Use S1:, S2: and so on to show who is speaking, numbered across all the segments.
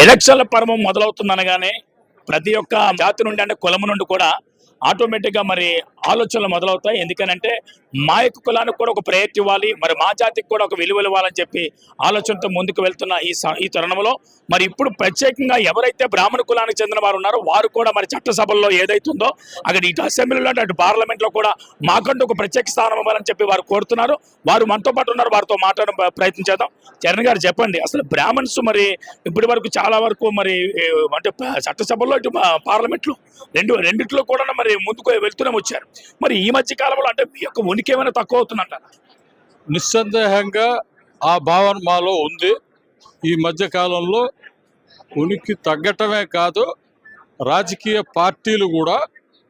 S1: ఎలక్షన్ల పర్వం మొదలవుతుందనగానే ప్రతి ఒక్క జాతి నుండి అంటే కులం నుండి కూడా ఆటోమేటిక్గా మరి ఆలోచనలు మొదలవుతాయి. ఎందుకనంటే మా యొక్క కులానికి కూడా ఒక ప్రయత్నం ఇవ్వాలి, మరి మా జాతికి కూడా ఒక విలువలు ఇవ్వాలని చెప్పి ఆలోచనతో ముందుకు వెళ్తున్న ఈ తరుణంలో మరి ఇప్పుడు ప్రత్యేకంగా ఎవరైతే బ్రాహ్మణ కులానికి చెందిన వారు ఉన్నారో వారు కూడా మరి చట్టసభల్లో ఏదైతుందో అక్కడ ఇటు అసెంబ్లీలో అటు పార్లమెంట్లో కూడా మాకంటూ ఒక ప్రత్యేక స్థానం ఇవ్వాలని చెప్పి వారు కోరుతున్నారు. వారు మనతో పాటు ఉన్నారు, వారితో మాట్లాడడం ప్రయత్నం చేద్దాం. చరణ్ గారు చెప్పండి, అసలు బ్రాహ్మణ్స్ మరి ఇప్పటి వరకు చాలా వరకు మరి అంటే చట్టసభల్లో ఇటు పార్లమెంట్లో రెండిట్లో కూడా మరి ముందుకు వెళ్తూనే వచ్చారు. మరి ఈ మధ్య కాలంలో అంటే మీ యొక్క ఉనికి ఏమైనా తక్కువ అవుతుందంట?
S2: నిస్సందేహంగా ఆ భావన మాలో ఉంది. ఈ మధ్య కాలంలో ఉనికి తగ్గటమే కాదు, రాజకీయ పార్టీలు కూడా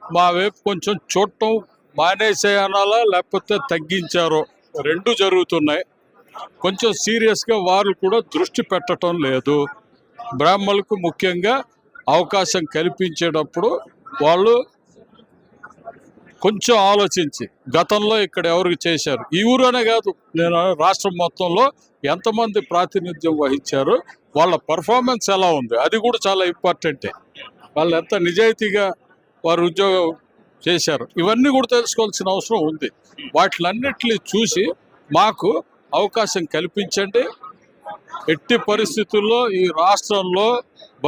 S2: మా వైపు కొంచెం చూడటం మానేసేయనాలా లేకపోతే తగ్గించారో రెండు జరుగుతున్నాయి. కొంచెం సీరియస్గా వారు కూడా దృష్టి పెట్టడం లేదు. బ్రాహ్మణులకు ముఖ్యంగా అవకాశం కల్పించేటప్పుడు వాళ్ళు కొంచెం ఆలోచించి గతంలో ఇక్కడ ఎవరికి చేశారు, ఈ ఊరనే కాదు నేను రాష్ట్రం మొత్తంలో ఎంతమంది ప్రాతినిధ్యం వహించారు, వాళ్ళ పర్ఫార్మెన్స్ ఎలా ఉంది, అది కూడా చాలా ఇంపార్టెంటే. వాళ్ళు ఎంత నిజాయితీగా వారు ఉద్యోగం చేశారు, ఇవన్నీ కూడా తెలుసుకోవాల్సిన అవసరం ఉంది. వాటిలన్నిటిని చూసి మాకు అవకాశం కల్పించండి. ఎట్టి పరిస్థితుల్లో ఈ రాష్ట్రంలో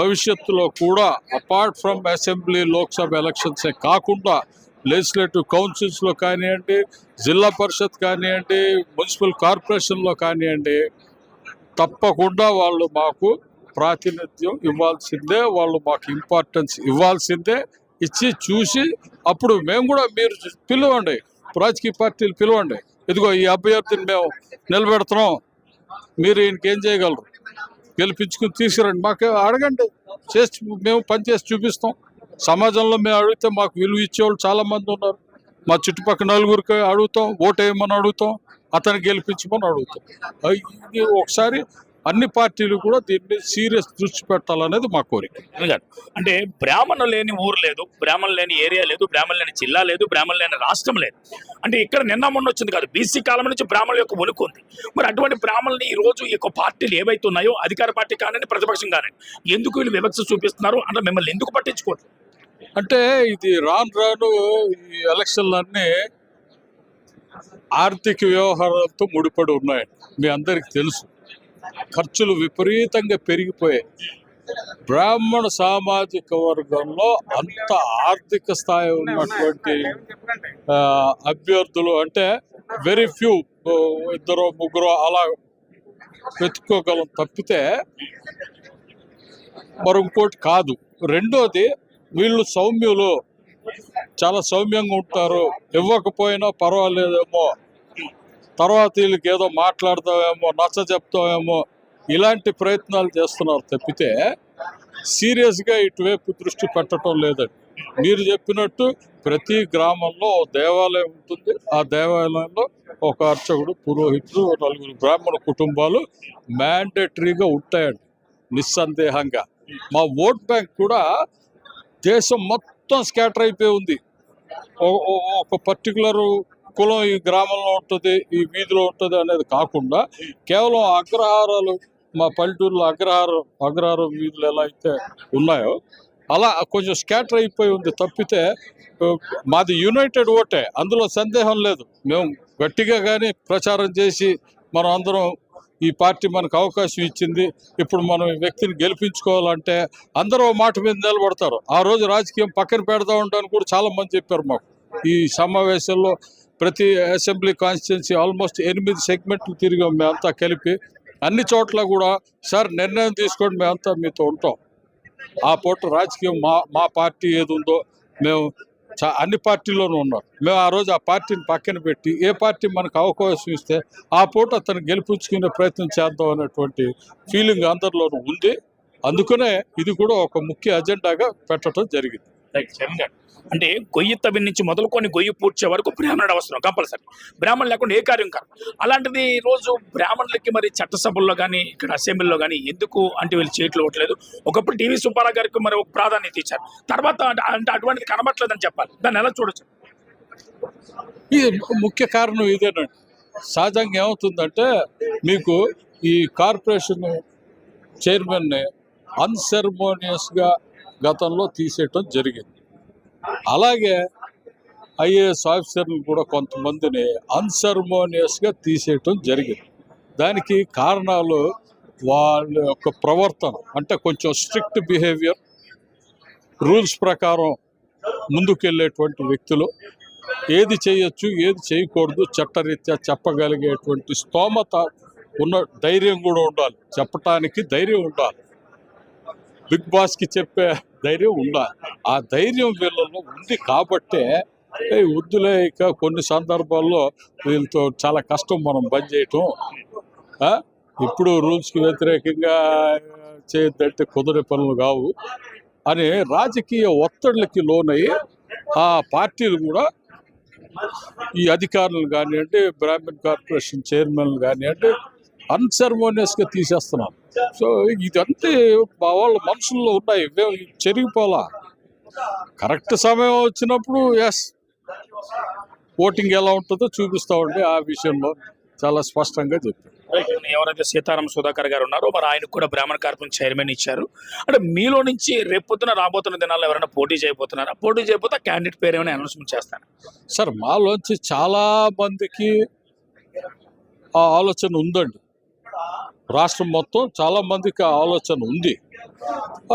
S2: భవిష్యత్తులో కూడా అపార్ట్ ఫ్రమ్ అసెంబ్లీ లోక్సభ ఎలక్షన్సే కాకుండా లెజిస్లేటివ్ కౌన్సిల్స్లో కానివ్వండి, జిల్లా పరిషత్ కానివ్వండి, మున్సిపల్ కార్పొరేషన్లో కానివ్వండి, తప్పకుండా వాళ్ళు మాకు ప్రాతినిధ్యం ఇవ్వాల్సిందే, వాళ్ళు మాకు ఇంపార్టెన్స్ ఇవ్వాల్సిందే. ఇచ్చి చూసి అప్పుడు మేము కూడా మీరు పిలవండి, రాజకీయ పార్టీలు పిలవండి, ఇదిగో ఈ అభ్యర్థిని మేము నిలబెడుతున్నాం, మీరు ఈయనకేం చేయగలరు, గెలిపించుకుని తీసుకురండి, మాకు అడగండి, చేసి మేము పనిచేసి చూపిస్తాం. సమాజంలో మేము అడిగితే మాకు విలువ ఇచ్చేవాళ్ళు చాలామంది ఉన్నారు. మా చుట్టుపక్కల నలుగురికి అడుగుతాం, ఓటు వేయమని అడుగుతాం, అతను గెలిపించమని అడుగుతాం. ఇది ఒకసారి అన్ని పార్టీలు కూడా దీని మీద సీరియస్ దృష్టి పెట్టాలనేది మా కోరిక.
S1: అంటే బ్రాహ్మణులు లేని ఊరు లేదు, బ్రాహ్మణులు లేని ఏరియా లేదు, బ్రాహ్మణులు లేని జిల్లా లేదు, బ్రాహ్మణులు లేని రాష్ట్రం లేదు. అంటే ఇక్కడ నిన్న మొన్న వచ్చింది కాదు, బీసీ కాలం నుంచి బ్రాహ్మణుల యొక్క ఉనికి ఉంది. మరి అటువంటి బ్రాహ్మణుల్ని ఈ రోజు ఈ యొక్క పార్టీలు ఏవైతే ఉన్నాయో, అధికార పార్టీ కానివ్వండి, ప్రతిపక్షం కానివ్వండి, ఎందుకు వీళ్ళు వివక్ష చూపిస్తున్నారు అంటే మిమ్మల్ని ఎందుకు పట్టించుకోవట్లేదు?
S2: అంటే ఇది రాను ఈ ఎలక్షన్లన్నీ ఆర్థిక వ్యవహారాలతో ముడిపడి ఉన్నాయండి. మీ అందరికి తెలుసు, ఖర్చులు విపరీతంగా పెరిగిపోయాయి. బ్రాహ్మణ సామాజిక వర్గంలో అంత ఆర్థిక స్థాయి ఉన్నటువంటి అభ్యర్థులు అంటే వెరీ ఫ్యూ, ఇద్దరు ముగ్గురు అలా వెతుక్కోగలం తప్పితే మరి ఇంకోటి కాదు. రెండోది, వీళ్ళు సౌమ్యులు, చాలా సౌమ్యంగా ఉంటారు, ఇవ్వకపోయినా పర్వాలేదేమో, తర్వాత వీళ్ళకి ఏదో మాట్లాడతామేమో, నచ్చ చెప్తామేమో, ఇలాంటి ప్రయత్నాలు చేస్తున్నారు తప్పితే సీరియస్గా ఇటువైపు దృష్టి పెట్టడం లేదండి. మీరు చెప్పినట్టు ప్రతి గ్రామంలో దేవాలయం ఉంటుంది, ఆ దేవాలయంలో ఒక అర్చకుడు, పురోహితుడు, నలుగురు బ్రాహ్మణ కుటుంబాలు మ్యాండేటరీగా ఉంటాయండి నిస్సందేహంగా. మా ఓట్ బ్యాంక్ కూడా దేశం మొత్తం స్కాటర్ అయిపోయి ఉంది. ఒక పర్టికులర్ కులం ఈ గ్రామంలో ఉంటుంది, ఈ వీధిలో ఉంటుంది అనేది కాకుండా కేవలం అగ్రహారాలు, మా పల్లెటూరులో అగ్రహారం వీధులు ఎలా అయితే ఉన్నాయో అలా కొంచెం స్కాటర్ అయిపోయి ఉంది తప్పితే మాది యునైటెడ్ ఓటే, అందులో సందేహం లేదు. మేము గట్టిగా కానీ ప్రచారం చేసి మనం అందరం ఈ పార్టీ మనకు అవకాశం ఇచ్చింది, ఇప్పుడు మనం ఈ వ్యక్తిని గెలిపించుకోవాలంటే అందరూ మాట మీద నిలబడతారు. ఆ రోజు రాజకీయం పక్కన పెడతా ఉంటాను కూడా చాలా మంది చెప్పారు మాకు. ఈ సమావేశంలో ప్రతి అసెంబ్లీ కాన్స్టిట్యున్సీ ఆల్మోస్ట్ 8 సెగ్మెంట్లు తిరిగాం మేమంతా కలిపి. అన్ని చోట్ల కూడా సార్ నిర్ణయం తీసుకోండి, మేమంతా మీతో ఉంటాం. ఆ పూట రాజకీయం మా పార్టీ ఏది ఉందో మేము అన్ని పార్టీల్లోనూ ఉన్నారు. మేము ఆ రోజు ఆ పార్టీని పక్కన పెట్టి ఏ పార్టీ మనకు అవకాశం ఇస్తే ఆ పూట అతను గెలిపించుకునే ప్రయత్నం చేద్దాం అనేటువంటి ఫీలింగ్ అందరిలోనూ ఉంది. అందుకనే ఇది కూడా ఒక ముఖ్య అజెండాగా పెట్టడం జరిగింది.
S1: అంటే గొయ్యి తవ్వి నుంచి మొదలుకొని గొయ్యి పూడ్చే వరకు బ్రాహ్మణుడు అవసరం కంపల్సరీ. బ్రాహ్మణులు లేకుండా ఏ కార్యం కాదు. అలాంటిది ఈరోజు బ్రాహ్మణులకి మరి చట్టసభల్లో కానీ ఇక్కడ అసెంబ్లీలో కానీ ఎందుకు అంటే వీళ్ళు చేయట్లు ఇవ్వట్లేదు? ఒకప్పుడు టీవీ సుబ్బారావు గారికి మరి ఒక ప్రాధాన్యత ఇచ్చారు, తర్వాత అంటే అటువంటిది కనబట్లేదని చెప్పాలి. దాన్ని ఎలా చూడొచ్చు?
S2: ఇది ముఖ్య కారణం ఇదేనండి. సహజంగా ఏమవుతుందంటే మీకు ఈ కార్పొరేషన్ చైర్మన్ని అన్సెరమోనియస్గా గతంలో తీసేయటం జరిగింది. అలాగే ఐఏఎస్ ఆఫీసర్లు కూడా కొంతమందిని అన్సెరమోనియస్గా తీసేయటం జరిగింది. దానికి కారణాలు వాళ్ళ యొక్క ప్రవర్తన, అంటే కొంచెం స్ట్రిక్ట్ బిహేవియర్, రూల్స్ ప్రకారం ముందుకెళ్ళేటువంటి వ్యక్తులు, ఏది చేయొచ్చు ఏది చేయకూడదు చట్టరీత్యా చెప్పగలిగేటువంటి స్తోమత ఉన్న ధైర్యం కూడా ఉండాలి. చెప్పటానికి ధైర్యం ఉండాలి, బిగ్ బాస్కి చెప్పే ధైర్యం ఉండాలి. ఆ ధైర్యం వీళ్ళలో ఉంది కాబట్టే వద్దులే ఇక కొన్ని సందర్భాల్లో వీళ్ళతో చాలా కష్టం మనం బంద్ చేయటం, ఇప్పుడు రూల్స్కి వ్యతిరేకంగా చేయొద్దంటే కుదిరే పనులు కావు అని రాజకీయ ఒత్తిళ్ళకి లోనయ్యి ఆ పార్టీలు కూడా ఈ అధికారులు కానివ్వండి, బ్రాహ్మణ్ కార్పొరేషన్ చైర్మన్లు కానివ్వండి, అన్సెరమోనియస్గా తీసేస్తున్నారు. సో ఇదంతే వాళ్ళ మనసుల్లో ఉన్నాయి, చెరిగిపోలా. కరెక్ట్ సమయం వచ్చినప్పుడు ఎస్ ఓటింగ్ ఎలా ఉంటుందో చూపిస్తామండి. ఆ విషయంలో చాలా స్పష్టంగా చెప్పారు.
S1: ఎవరైతే సీతారాం సుధాకర్ గారు ఉన్నారో మరి ఆయనకు కూడా బ్రాహ్మణ కార్పొరేషన్ చైర్మన్ ఇచ్చారు. అంటే మీలో నుంచి రేపొద్దున రాబోతున్న దినాల్లో ఎవరైనా పోటీ చేయబోతున్నారా? పోటీ చేయబోతే క్యాండిడేట్ పేరు ఏమైనా అనౌన్స్మెంట్ చేస్తాను.
S2: సార్, మాలోంచి చాలా మందికి ఆ ఆలోచన ఉందండి. రాష్ట్రం మొత్తం చాలా మందికి ఆ ఆలోచన ఉంది.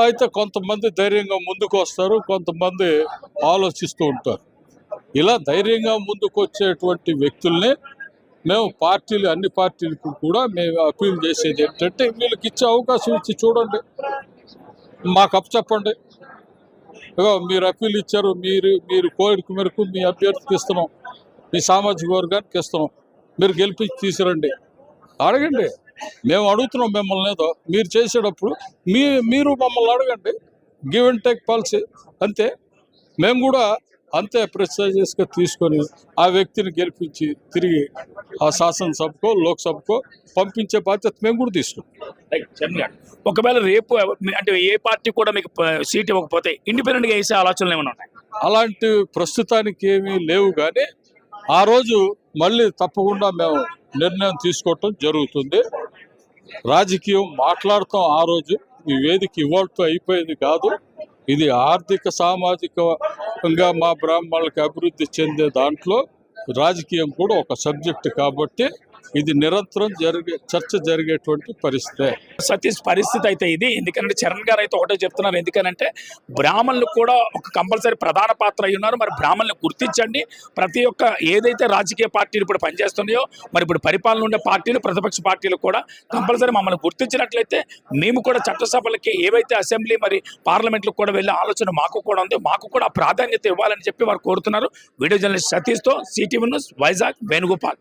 S2: అయితే కొంతమంది ధైర్యంగా ముందుకు వస్తారు, కొంతమంది ఆలోచిస్తూ ఉంటారు. ఇలా ధైర్యంగా ముందుకు వచ్చేటువంటి వ్యక్తుల్ని మేము అన్ని పార్టీలకు కూడా మేము అపీల్ చేసేది ఏంటంటే, వీళ్ళకి ఇచ్చే అవకాశం ఇచ్చి చూడండి, మాకు అప్పచెప్పండి. మీరు అపీల్ ఇచ్చారు, మీరు కోరిక మేరకు మీ అభ్యర్థికి ఇస్తున్నాం, మీ సామాజిక వర్గానికి ఇస్తున్నాం, మీరు గెలిపించి తీసుకురండి, అడగండి. మేము అడుగుతున్నాం మిమ్మల్ని, ఏదో మీరు చేసేటప్పుడు మీరు మమ్మల్ని అడగండి. గివ్ అండ్ టేక్ పాలసీ అంతే. మేము కూడా అంతే ప్రెస్టేజియస్గా తీసుకొని ఆ వ్యక్తిని గెలిపించి తిరిగి ఆ శాసనసభకో లోక్సభకో పంపించే బాధ్యత మేము కూడా తీసుకుంటాం.
S1: ఒకవేళ రేపు అంటే ఏ పార్టీ కూడా మీకు సీట్ ఇవ్వకపోతే ఇండిపెండెంట్గా వేసే ఆలోచనలు ఏమైనా ఉన్నాయి?
S2: అలాంటి ప్రస్తుతానికి ఏమీ లేవు, కానీ ఆ రోజు మళ్ళీ తప్పకుండా మేము నిర్ణయం తీసుకోవటం జరుగుతుంది. రాజకీయం మాట్లాడతాం ఆ రోజు. ఈ వేదిక ఇవాళతో అయిపోయేది కాదు. ఇది ఆర్థిక సామాజికంగా మా బ్రాహ్మణులకు అభివృద్ధి చెందే దాంట్లో రాజకీయం కూడా ఒక సబ్జెక్ట్ కాబట్టి ఇది నిరంతరం చర్చ జరిగేటువంటి పరిస్థితి.
S1: సతీష్, పరిస్థితి అయితే ఇది. ఎందుకంటే చరణ్ గారు అయితే ఒకటే చెప్తున్నారు, ఎందుకనంటే బ్రాహ్మణులు కూడా ఒక కంపల్సరీ ప్రధాన పాత్ర అయి ఉన్నారు. మరి బ్రాహ్మణులు గుర్తించండి. ప్రతి ఒక్క ఏదైతే రాజకీయ పార్టీలు ఇప్పుడు పనిచేస్తున్నాయో, మరి ఇప్పుడు పరిపాలన ఉండే పార్టీలు, ప్రతిపక్ష పార్టీలు కూడా కంపల్సరీ మమ్మల్ని గుర్తించినట్లయితే మేము కూడా చట్టసభలకి, ఏవైతే అసెంబ్లీ మరి పార్లమెంట్లకు కూడా వెళ్ళే ఆలోచన మాకు కూడా ఉంది, మాకు కూడా ప్రాధాన్యత ఇవ్వాలని చెప్పి వారు కోరుతున్నారు. వీడియో జర్నలిస్ట్ సతీష్తో సిటీవీ న్యూస్, వైజాగ్, వేణుగోపాల్.